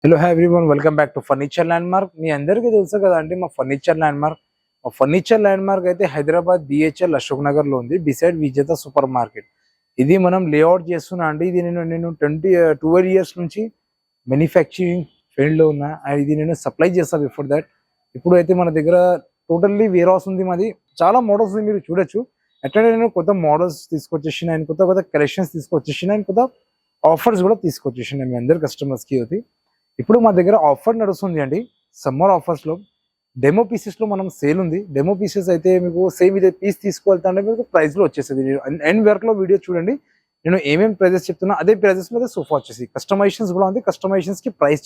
Hello hi everyone, welcome back to furniture landmark. మీ అందరికీ తెలుసు కదా అండి మా ఫర్నిచర్ ల్యాండ్ మార్క్ అయితే హైదరాబాద్ బిహెచ్ఎల్ అశోక్ నగర్ లో ఉంది, బిసైడ్ విజేత సూపర్ మార్కెట్. ఇది మనం లేఅవుట్ చేస్తున్నా అండి. ఇది నేను 12 ఇయర్స్ నుంచి మ్యానుఫ్యాక్చరింగ్ ఫీల్డ్ లో ఉన్నా. ఇది నేను సప్లై చేస్తాను బిఫోర్ దట్. ఇప్పుడు అయితే మన దగ్గర టోటల్లీ వేర్ హౌస్ ఉంది. మాది చాలా మోడల్స్ మీరు చూడొచ్చు. అట్లనే నేను కొత్త మోడల్స్ తీసుకొచ్చేసిన, ఆయన కొత్త కొత్త కలెక్షన్స్ తీసుకొచ్చేసిన, ఆయన కొత్త ఆఫర్స్ కూడా తీసుకొచ్చేసిన మీ అందరు కస్టమర్స్ కి. అవుతాయి ఇప్పుడు మా దగ్గర ఆఫర్ నడుస్తుంది అండి. సమ్మర్ ఆఫర్స్ లో డెమో పీసెస్ లో మనం సేల్ ఉంది. డెమో పీసెస్ అయితే మీకు సేమ్ ఇదే పీస్ తీసుకువెళ్తాంటే మీకు ప్రైస్ లో వచ్చేస్తుంది. ఎండ్ వర్క్ లో వీడియో చూడండి, నేను ఏమేమి ప్రైజెస్ చెప్తున్నా అదే ప్రైజెస్ మీద సోఫా వచ్చేసి. కస్టమైజేషన్స్ కూడా ఉంది, కస్టమైజేషన్స్ కి ప్రైస్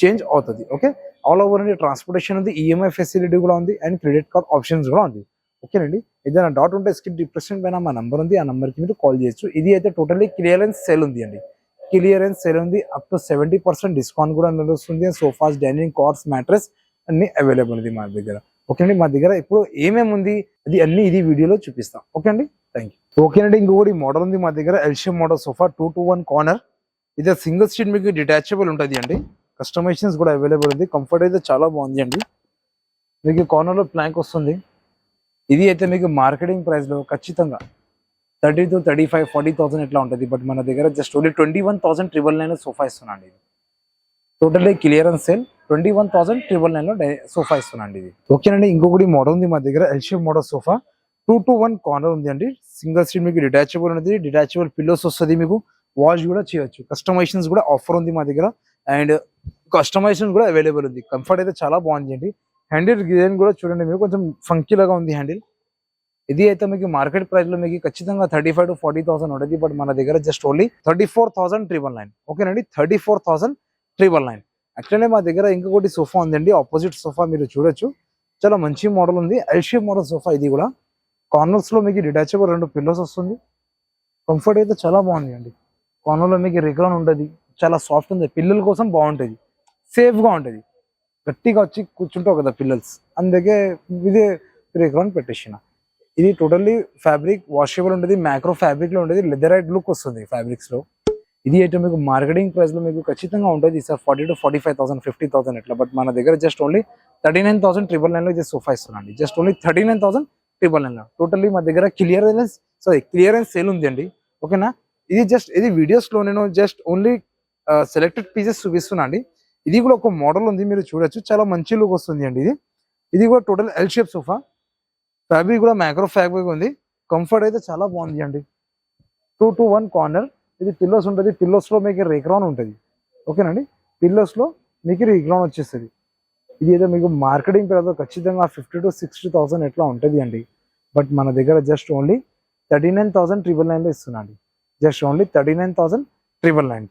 చేంజ్ అవుతుంది. ఓకే, ఆల్ ఓవర్ అండి. ట్రాన్స్పోర్టేషన్ ఉంది, ఈఎంఐ ఫెసిలిటీ కూడా ఉంది, అండ్ క్రెడిట్ కార్డ్ ఆప్షన్స్ కూడా ఉంది. ఓకేనండి, ఏదైనా డౌట్ ఉంటే స్క్రీన్ డిప్రెషన్ పైన మా నంబర్ ఉంది, ఆ నంబర్కి మీరు కాల్ చేయొచ్చు. ఇది అయితే టోటల్లీ క్లియరెన్స్ సేల్ ఉంది అండి. క్లియరెన్స్ సేల్ ఉంది, అప్ టు 70% డిస్కౌంట్ కూడా నడుస్తుంది. సోఫాస్, డైనింగ్ కార్స్, మ్యాట్రెస్ అన్ని అవైలబుల్ ఉంది మా దగ్గర. ఓకే అండి, మా దగ్గర ఇప్పుడు ఏమేమి ఉంది అది అన్ని ఇది వీడియోలో చూపిస్తాం. ఓకే అండి, థ్యాంక్ యూ. ఓకేనండి, ఇంకొకటి మోడల్ ఉంది మా దగ్గర, ఎల్షియం మోడల్ సోఫా 2-to-1 కార్నర్. ఇది సింగిల్ సీట్ మీకు డిటాచబుల్ ఉంటుంది అండి. కస్టమైజేషన్స్ కూడా అవైలబుల్ ఉంది. కంఫర్ట్ అయితే చాలా బాగుంది అండి. మీకు కార్నర్ లో ప్లాంక్ వస్తుంది. ఇది అయితే మీకు మార్కెటింగ్ ప్రైస్ లో ఖచ్చితంగా 30 to 35, 40,000 ఇట్లా ఉంటుంది. బట్ మన దగ్గర జస్ట్ ఓన్లీ 21,999 సోఫా ఇస్తున్నాండి. ఇది టోటల్లీ క్లియరెన్స్ సేల్. 21,999 సోఫా ఇస్తున్నాండి ఇది. ఓకేనండి, ఇంకొకటి మోడల్ ఉంది మా దగ్గర, ఎల్షియం మోడల్ సోఫా 2-to-1 కార్నర్ ఉంది అండి. సింగిల్ సీట్ మీకు డిటాచబుల్ ఉంది, డిటాచబుల్ పిల్లోస్ వస్తుంది, మీకు వాష్ కూడా చేయొచ్చు. కస్టమైజేషన్స్ కూడా ఆఫర్ ఉంది మా దగ్గర, అండ్ కస్టమైజేషన్ కూడా అవైలబుల్ ఉంది. కంఫర్ట్ అయితే చాలా బాగుంది అండి. హ్యాండిల్ డిజైన్ కూడా చూడండి, మీకు కొంచెం ఫంకీ లాగా ఉంది హ్యాండిల్. ఇది అయితే మీకు మార్కెట్ ప్రైస్ లో మీకు ఖచ్చితంగా 35 to 40,000 ఉంటుంది. బట్ మన దగ్గర జస్ట్ ఓన్లీ 34,999. ఓకేనండి, 34,999. అట్లనే మా దగ్గర ఇంకొకటి సోఫా ఉందండి, ఆపోజిట్ సోఫా మీరు చూడొచ్చు. చాలా మంచి మోడల్ ఉంది, ఎల్షియం మోడల్ సోఫా. ఇది కూడా కార్నర్స్ లో మీకు డిటాచబుల్ 2 పిల్లోస్ వస్తుంది. కంఫర్ట్ అయితే చాలా బాగుంది అండి. కార్నర్ లో మీకు రిక్రాన్ ఉంటుంది, చాలా సాఫ్ట్ ఉంది, పిల్లల కోసం బాగుంటుంది, సేఫ్ గా ఉంటుంది. గట్టిగా వచ్చి కూర్చుంటావు కదా పిల్లల్స్, అందుకే ఇదే రిక్రాన్ పెట్టేసిన. ఇది టోటల్లీ ఫ్యాబ్రిక్ వాషబుల్ ఉంటుంది, మ్యాక్రో ఫ్యాబ్రిక్ లో ఉంటుంది, లెదరైట్ లుక్ వస్తుంది ఫ్యాబ్రిక్స్ లో. ఇది అయితే మీకు మార్కెటింగ్ ప్రైస్ లో మీకు ఖచ్చితంగా ఉంటుంది సార్ 40 to 45,000, 50,000 ఇట్లా. బట్ మన దగ్గర జస్ట్ ఓన్లీ 39,999 లో ఇది సోఫా ఇస్తున్నాండి. Just only 39,999. టోటల్లీ మా దగ్గర క్లియరెన్స్ సేల్ ఉంది అండి. ఓకేనా, ఇది వీడియోస్ లో నేను జస్ట్ ఓన్లీ సెలెక్టెడ్ పీసెస్ చూపిస్తున్నా అండి. ఇది కూడా ఒక మోడల్ ఉంది, మీరు చూడొచ్చు. చాలా మంచి లుక్ వస్తుంది అండి. ఇది కూడా total L shape sofa. Fabric కూడా మ్యాక్రో ఫ్యాబ్రిక్ ఉంది. కంఫర్ట్ అయితే చాలా బాగుంది అండి. 2-to-1 corner. ఇది పిల్లోస్ ఉంటుంది, పిల్లోస్ లో మీకు రేక్రాన్ ఉంటుంది. ఓకేనండి, పిల్లోస్ లో మీకు రేక్రాన్ వచ్చేస్తుంది. ఇది ఏదో మీకు మార్కెటింగ్ ప్రైస్ ఖచ్చితంగా 50 to 60,000 ఎట్లా ఉంటుంది అండి. బట్ మన దగ్గర జస్ట్ ఓన్లీ 39,999 లో ఇస్తున్నాండి. Just only 39,999.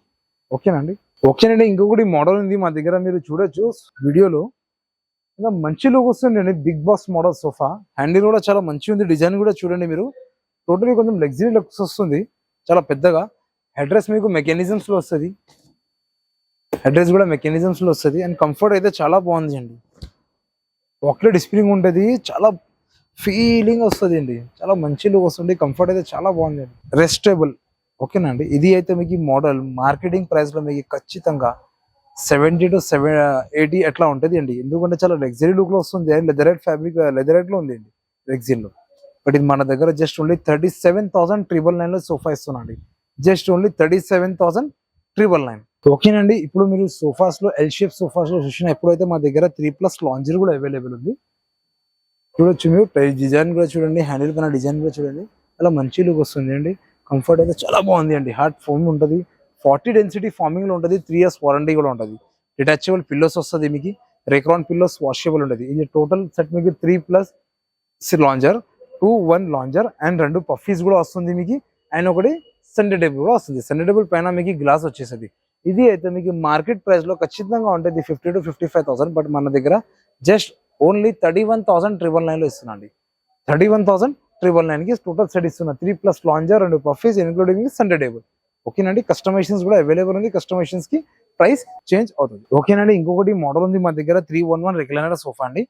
ఓకేనండి. ఇంకొకటి మోడల్ ఉంది మా దగ్గర, మీరు చూడొచ్చు వీడియోలో. ఇంకా మంచి లుక్ వస్తుంది, Bigg Boss model sofa. Handle కూడా చాలా మంచి ఉంది, డిజైన్ కూడా చూడండి మీరు. టోటలీ కొంచెం లగ్జరీ లుక్స్ వస్తుంది, చాలా పెద్దగా. హెడ్రెస్ మీకు మెకానిజమ్స్ లో వస్తుంది, అండ్ కంఫర్ట్ అయితే చాలా బాగుంది అండి. చాక్లెట్ స్ప్రింగ్ ఉంటుంది, చాలా ఫీలింగ్ వస్తుంది అండి, చాలా మంచి లుక్ వస్తుంది. కంఫర్ట్ అయితే చాలా బాగుంది అండి, రెస్టబుల్. ఓకేనండి, ఇది అయితే మీకు మోడల్ మార్కెటింగ్ ప్రైస్ లో మీకు ఖచ్చితంగా 70 to 80 అట్లా ఉంటుంది అండి. ఎందుకంటే చాలా లగ్జరీ లుక్ లో వస్తుంది, లెదరైట్ ఫ్యాబ్రిక్, లెదరైట్ లో ఉంది అండి లగ్జరీలో. బట్ ఇది మన దగ్గర జస్ట్ ఓన్లీ 37,999 లో సోఫా ఇస్తున్నాండి. Just only 37,999. ఓకేనండి, ఇప్పుడు మీరు సోఫాస్ లో ఎల్ షేప్ సోఫాస్ లో చూసిన, ఎప్పుడైతే మా దగ్గర 3+ లాంజర్ కూడా అవైలబుల్ ఉంది. చూడొచ్చు మీరు, డిజైన్ కూడా చూడండి, హ్యాండిల్ పైన డిజైన్ కూడా చూడండి, చాలా మంచి లుక్ వస్తుంది అండి. కంఫర్ట్ అయితే చాలా బాగుంది అండి. హార్డ్ ఫోమ్ ఉంటుంది, 40 డెన్సిటీ ఫార్మింగ్ లో ఉంటుంది, 3 years వారంటీ కూడా ఉంటుంది. డిటాచబుల్ పిల్లోస్ వస్తుంది మీకు, రేక్రాన్ పిల్లోస్ వాషబుల్ ఉంటుంది. ఇది టోటల్ సెట్ మీకు 3+ లాంజర్, 2-1 లాంజర్, అండ్ 2 పఫీస్ కూడా వస్తుంది మీకు, అండ్ ఒకటి సండే టేబుల్ కూడా వస్తుంది. సండే టేబుల్ పైన మీకు గ్లాస్ వచ్చేస్తుంది. ఇది అయితే మీకు మార్కెట్ ప్రైస్ లో ఖచ్చితంగా ఉంటుంది 50 to 55,000. బట్ మన దగ్గర జస్ట్ ఓన్లీ 31,999 లో ఇస్తున్నాండి. 31,999 కి టోటల్ సెట్ ఇస్తున్నా, 3+ lounger, 2 puffies, including Sunday table. ఓకేనండి, కస్టమైజేషన్స్ కూడా అవైలబుల్ ఉంది, కస్టమైజేషన్స్ కి ప్రైస్ చేంజ్ అవుతుంది. ఓకేనండి, ఇంకొకటి మోడల్ ఉంది మా దగ్గర, 3-1-1 రెక్లైనర్ సోఫా అండి.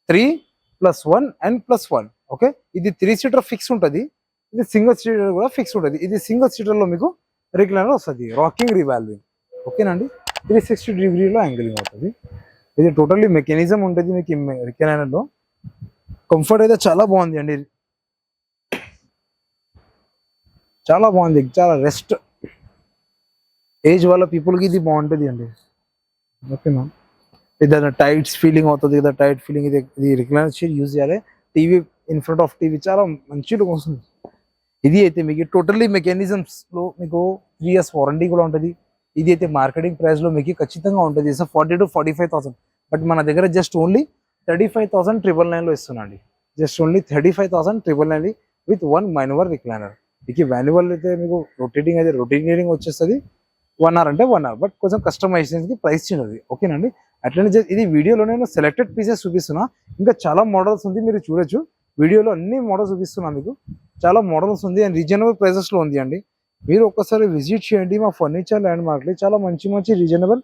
3+1 అండ్ +1. ఓకే, ఇది 3 సీటర్ ఫిక్స్ ఉంటుంది, ఇది సింగిల్ సీటర్ కూడా ఫిక్స్ ఉంటుంది. ఇది సింగిల్ సీటర్ లో మీకు రెక్లైనర్ వస్తుంది, రాకింగ్ రివాల్వింగ్. ఓకేనండి, 360 డిగ్రీలో యాంగిలింగ్ అవుతుంది. ఇది టోటల్లీ మెకానిజం ఉంటుంది మీకు రిక్లైనర్లో. కంఫర్ట్ అయితే చాలా బాగుంది అండి, చాలా బాగుంది, చాలా రెస్ట్ ఏజ్ వాళ్ళ పీపుల్కి ఇది బాగుంటుంది అండి. ఓకేనా, ఏదైనా టైట్స్ ఫీలింగ్ అవుతుంది కదా, టైట్ ఫీలింగ్ ఇది రిక్లైనర్ చైర్ యూజ్ చేయాలి. TV in front of TV చాలా మంచి లుక్ వస్తుంది. ఇది అయితే మీకు టోటల్లీ మెకానిజమ్స్లో మీకు 3 years వారంటీ కూడా ఉంటుంది. ఇది అయితే మార్కెటింగ్ ప్రైస్లో మీకు ఖచ్చితంగా ఉంటుంది సార్ 40 to 45,000. బట్ మన దగ్గర జస్ట్ ఓన్లీ 35,999లో ఇస్తున్నాండి. Just only 35,999 with 1 manual recliner. మీకు మాన్యువల్ అయితే మీకు రొటేటింగ్ అయితే రొటేటింగ్ వచ్చేస్తుంది 1 hour అంటే 1 hour. బట్ కొంచెం కస్టమైజేషన్కి ప్రైస్ చిన్నది. ఓకేనండి, అట్లనే ఇది వీడియోలో నేను సెలెక్టెడ్ పీసెస్ చూపిస్తున్నా. ఇంకా చాలా మోడల్స్ ఉంది, మీరు చూడొచ్చు. వీడియోలో అన్ని మోడల్స్ చూపిస్తున్నా మీకు, చాలా మోడల్స్ ఉంది అండ్ రీజనబుల్ ప్రైసెస్లో ఉంది అండి. మీరు ఒక్కసారి విజిట్ చేయండి మా ఫర్నిచర్ ల్యాండ్ మార్క్లో. చాలా మంచి మంచి రీజనబుల్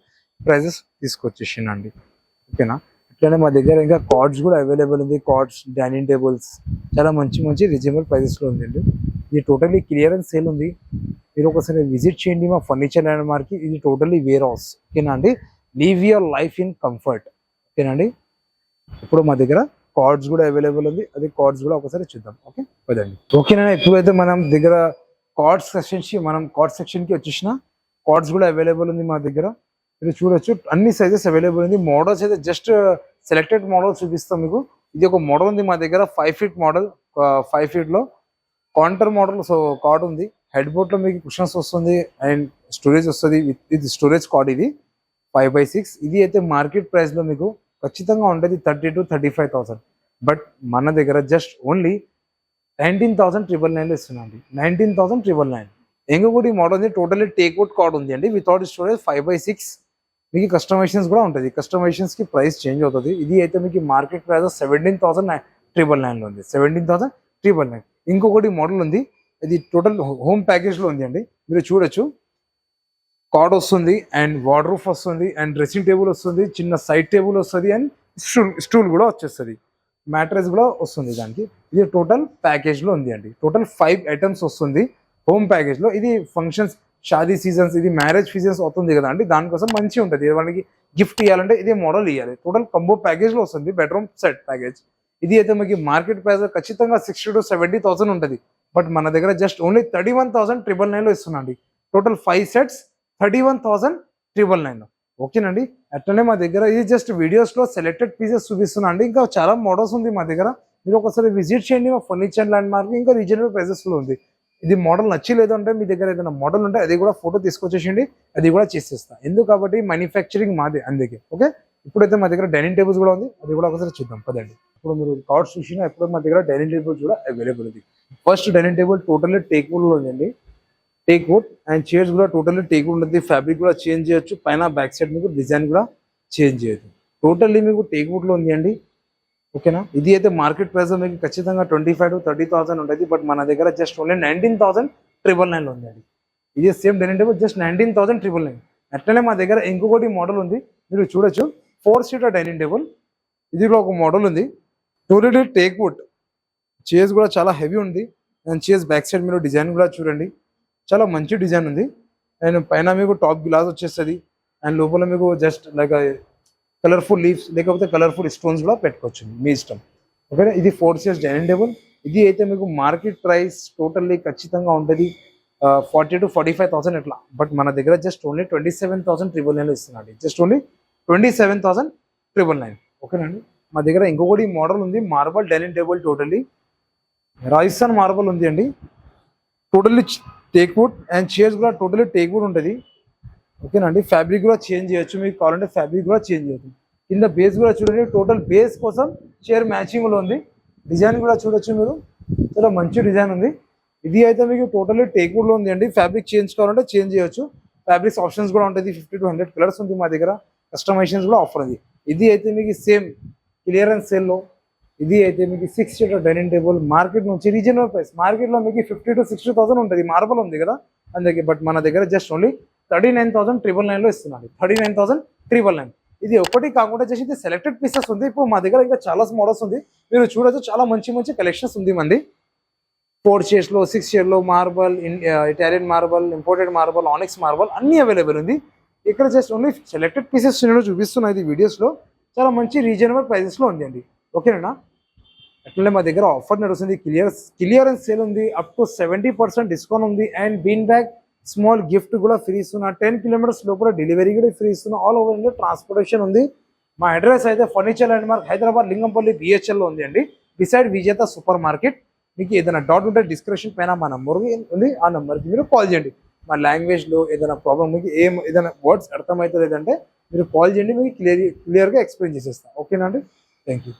ప్రైజెస్ తీసుకొచ్చేసిందండి. ఓకేనా, ఇట్లానే మా దగ్గర ఇంకా కార్డ్స్ కూడా అవైలబుల్ ఉంది. కార్డ్స్, డైనింగ్ టేబుల్స్ చాలా మంచి మంచి రీజనబుల్ ప్రైజెస్లో ఉందండి. ఇది టోటల్లీ క్లియరెన్స్ సేల్ ఉంది. మీరు ఒకసారి విజిట్ చేయండి మా ఫర్నిచర్ ల్యాండ్ మార్క్కి. ఇది టోటల్లీ వేర్ హౌస్. ఓకేనా అండి, leave your life in comfort. ఓకేనండి, ఇప్పుడు మా దగ్గర కార్డ్స్ కూడా అవైలబుల్ ఉంది. అది కార్డ్స్ కూడా ఒకసారి చూద్దాం. ఓకే పదండి. ఓకేనా, ఇప్పుడైతే మనం దగ్గర కార్డ్స్ సెక్షన్కి వచ్చేసిన కార్డ్స్ కూడా అవైలబుల్ ఉంది మా దగ్గర. మీరు చూడొచ్చు అన్ని సైజెస్ అవైలబుల్ ఉంది. మోడల్స్ అయితే జస్ట్ సెలెక్టెడ్ మోడల్స్ చూపిస్తాం మీకు. ఇది ఒక మోడల్ ఉంది మా దగ్గర 5 feet మోడల్, 5 feetలో కౌంటర్ మోడల్. సో కార్డ్ ఉంది, హెడ్ బోర్డ్లో మీకు కుషన్స్ వస్తుంది అండ్ స్టోరేజ్ వస్తుంది. ఇది స్టోరేజ్ కార్డ్, ఇది 5x6. ఇది అయితే మార్కెట్ ప్రైస్లో మీకు ఖచ్చితంగా ఉంటుంది 30 to 35,000. బట్ మన దగ్గర జస్ట్ ఓన్లీ 19,999లో ఇస్తున్నాండి. 19,999. ఇంకొకటి మోడల్ ఉంది, టోటల్లీ టేక్వుడ్ కార్డ్ ఉంది అండి, వితౌట్ స్టోరేజ్ 5x6. మీకు కస్టమైజేషన్స్ కూడా ఉంటుంది. కస్టమైజేషన్స్కి ప్రైస్ చేంజ్ అవుతుంది. ఇది అయితే మీకు మార్కెట్ ప్రైస్ 17,999లో ఉంది. 17,999. ఇంకొకటి మోడల్ ఉంది, ఇది టోటల్ హోమ్ ప్యాకేజ్లో ఉంది అండి. మీరు చూడొచ్చు, కార్డ్ వస్తుంది అండ్ వార్డ్రూఫ్ వస్తుంది అండ్ డ్రెస్సింగ్ టేబుల్ వస్తుంది, చిన్న సైడ్ టేబుల్ వస్తుంది అండ్ స్టూల్ కూడా వచ్చేస్తుంది, మ్యాట్రెస్ కూడా వస్తుంది దానికి. ఇది టోటల్ ప్యాకేజ్లో ఉంది అండి. టోటల్ 5 items వస్తుంది హోమ్ ప్యాకేజ్లో. ఇది ఫంక్షన్స్, షాదీ సీజన్స్, ఇది మ్యారేజ్ సీజన్స్ అవుతుంది కదా అండి, దానికోసం మంచిగా ఉంటుంది. మనకి గిఫ్ట్ ఇవ్వాలంటే ఇదే మోడల్ ఇవ్వాలి. టోటల్ కంబో ప్యాకేజ్లో వస్తుంది, బెడ్రూమ్ సెట్ ప్యాకేజ్. ఇది అయితే మీకు మార్కెట్ ప్రైస్ ఖచ్చితంగా 60 to 70,000 ఉంటుంది. బట్ మన దగ్గర జస్ట్ ఓన్లీ 31,999లో ఇస్తున్నాండి. Total 5 sets 31,999. ఓకేనండి, అట్లనే మా దగ్గర ఇది జస్ట్ వీడియోస్లో సెలెక్టెడ్ పీసెస్ చూపిస్తున్నా అండి. ఇంకా చాలా మోడల్స్ ఉంది మా దగ్గర. మీరు ఒకసారి విజిట్ చేయండి మా ఫర్నిచర్ ల్యాండ్ మార్క్. ఇంకా రీజనబుల్ ప్రైసెస్లో ఉంది. ఇది మోడల్ నచ్చలేదు అంటే మీ దగ్గర ఏదైనా మోడల్ ఉంటే అది కూడా ఫోటో తీసుకొచ్చేసిండి, అది కూడా చేసేస్తా. ఎందుకు కాబట్టి మ్యానుఫ్యాక్చరింగ్ మాది అందుకే. ఓకే, ఇప్పుడైతే మా దగ్గర డైనింగ్ టేబుల్స్ కూడా ఉంది, అది కూడా ఒకసారి చూద్దాం పదండి. ఇప్పుడు మీరు కార్డ్స్ చూసినా ఇప్పుడు మా దగ్గర డైనింగ్ టేబుల్స్ కూడా అవైలబుల్ ఉంది. ఫస్ట్ డైనింగ్ టేబుల్ టోటల్లీ టేక్వుడ్లో ఉందండి. టేక్వుడ్ అండ్ చైర్స్ కూడా టోటల్లీ టేక్వుడ్ ఉంటుంది. ఫ్యాబ్రిక్ కూడా చేంజ్ చేయొచ్చు, పైన బ్యాక్ సైడ్ మీకు డిజైన్ కూడా చేంజ్ చేయొచ్చు. టోటల్లీ మీకు టేక్వుడ్లో ఉంది అండి. ఓకేనా, ఇది అయితే మార్కెట్ ప్రైస్ మీకు ఖచ్చితంగా 25,000 to 30,000 ఉంటుంది. బట్ మన దగ్గర జస్ట్ ఓన్లీ 19,999లో ఉంది అండి. ఇది సేమ్ డైనింగ్ టేబుల్ జస్ట్ 19,999. అట్లనే మా దగ్గర ఇంకొకటి మోడల్ ఉంది, మీరు చూడొచ్చు 4-seater డైనింగ్ టేబుల్. ఇది కూడా ఒక మోడల్ ఉంది, టోటల్లీ టేక్వుడ్. చైర్స్ కూడా చాలా హెవీ ఉంది అండ్ చైర్స్ బ్యాక్ సైడ్ మీరు డిజైన్ కూడా చూడండి, చాలా మంచి డిజైన్ ఉంది. అండ్ పైన మీకు టాప్ గ్లాస్ వచ్చేస్తుంది అండ్ లోపల మీకు జస్ట్ లైక్ కలర్ఫుల్ లీవ్స్ లేకపోతే కలర్ఫుల్ స్టోన్స్ కూడా పెట్టుకోవచ్చు, మీ ఇష్టం. ఓకేనా, ఇది 4 seats డైనింగ్ టేబుల్. ఇది అయితే మీకు మార్కెట్ ప్రైస్ టోటల్లీ ఖచ్చితంగా ఉంటుంది 40 to 45,000 ఎట్లా. బట్ మన దగ్గర జస్ట్ ఓన్లీ 27,999లో ఇస్తున్నాడు. Just only 27,999. ఓకేనండి, మా దగ్గర ఇంకొకటి మోడల్ ఉంది, marble dining table. Totally Rajasthan marble ఉంది అండి. టోటల్లీ టేక్వుడ్ అండ్ చైర్స్ కూడా టోటల్లీ టేక్వుడ్ ఉంటుంది. ఓకేనండి, ఫ్యాబ్రిక్ కూడా చేంజ్ చేయొచ్చు, మీకు కావాలంటే ఫ్యాబ్రిక్ కూడా చేంజ్ చేయొచ్చు. కింద బేస్ కూడా చూడండి, టోటల్ బేస్ కోసం చైర్ మ్యాచింగ్లో ఉంది. డిజైన్ కూడా చూడొచ్చు మీరు, చాలా మంచి డిజైన్ ఉంది. ఇది అయితే మీకు టోటల్లీ టేక్వుడ్లో ఉంది అండి. ఫ్యాబ్రిక్ చేంజ్ కావాలంటే చేంజ్ చేయొచ్చు. ఫ్యాబ్రిక్స్ ఆప్షన్స్ కూడా ఉంటుంది, 50 to 100 కలర్స్ ఉంది మా దగ్గర. కస్టమైజేషన్స్ కూడా ఆఫర్ ఉంది. ఇది అయితే మీకు సేమ్ క్లియరెన్స్ సేల్లో. ఇది అయితే మీకు 6-seater డైనింగ్ టేబుల్. మార్కెట్ నుంచి రీజనబుల్ ప్రైస్, మార్కెట్లో మీకు 50 to 60,000 ఉంటుంది. మార్బల్ ఉంది కదా అందుకే. బట్ మన దగ్గర జస్ట్ ఓన్లీ 39,999లో ఇస్తున్నాడు. 39,999. ఇది ఒకటి కాకుండా చేసి ఇది సెలెక్టెడ్ పీసెస్ ఉంది. ఇప్పుడు మా దగ్గర ఇంకా చాలా మోడల్స్ ఉంది, మీరు చూడొచ్చు. చాలా మంచి మంచి కలెక్షన్స్ ఉంది మంది. 4 chairsలో, 6 chairలో marble, Italian marble, imported marble, onyx marble అన్ని అవైలబుల్ ఉంది. ఇక్కడ జస్ట్ ఓన్లీ సెలెక్టెడ్ పీసెస్ నేను చూపిస్తున్నా ఇది వీడియోస్లో, చాలా మంచి రీజనబుల్ ప్రైజెస్లో ఉంది అండి. ఓకేనా? అట్లనే మా దగ్గర ఆఫర్ నడుస్తుంది, క్లియరెన్స్ సేల్ ఉంది, అప్ టు 70% డిస్కౌంట్ ఉంది. And bean bag small gift కూడా ఫ్రీ ఇస్తున్నా, 10 కిలోమీటర్స్ లోపల డెలివరీ కూడా ఫ్రీ ఇస్తున్నా, ఆల్ ఓవర్ ఇండియా ట్రాన్స్పోర్టేషన్ ఉంది. మా అడ్రస్ అయితే furniture landmark Hyderabad Lingampalli బిహెచ్ఎల్లో ఉంది అండి, బిసైడ్ విజేత సూపర్ మార్కెట్. మీకు ఏదైనా డౌట్ ఉంటే డిస్క్రిప్షన్ పైన మా నెంబర్ ఉంది, ఆ నెంబర్కి మీరు కాల్ చేయండి. మా లాంగ్వేజ్లో ఏదైనా ప్రాబ్లం మీకు ఏదైనా వర్డ్స్ అర్థమవుతుంది లేదంటే మీరు కాల్ చేయండి, మీకు క్లియర్గా ఎక్స్ప్లెయిన్ చేసేస్తాను. ఓకేనా అండి? Thank you.